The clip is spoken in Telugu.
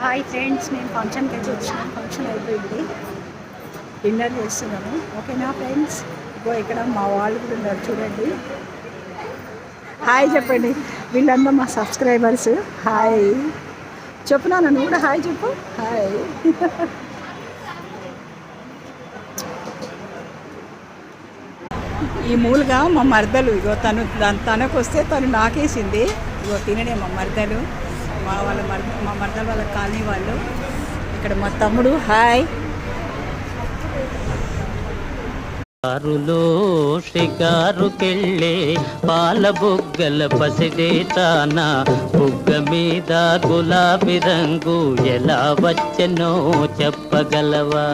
హాయ్ ఫ్రెండ్స్, నేను ఫంక్షన్కి అయితే వచ్చినాను. ఫంక్షన్ అయిపోయింది, డిన్నర్ చేస్తున్నాను. ఓకేనా ఫ్రెండ్స్? ఇగో ఇక్కడ మా వాళ్ళు కూడా ఉన్నారు, చూడండి. హాయ్ చెప్పండి, వీళ్ళందరూ మా సబ్స్క్రైబర్స్. హాయ్ చెప్పునా, నన్ను కూడా హాయ్ చెప్పు. హాయ్. ఈ మూలుగా మా మరదలు, ఇగో తనకు వస్తే తను నాకేసింది. ఇగో తినడే మా మరదలు, మా మరదలు వాళ్ళ కాలనీ వాళ్ళు. ఇక్కడ మా తమ్ముడు. హాయ్. కారులో షికారుకెళ్ళే పాల బుగ్గల పసిడేతాన, బుగ్గ మీద గులాబీ రంగు ఎలా వచ్చనో చెప్పగలవా?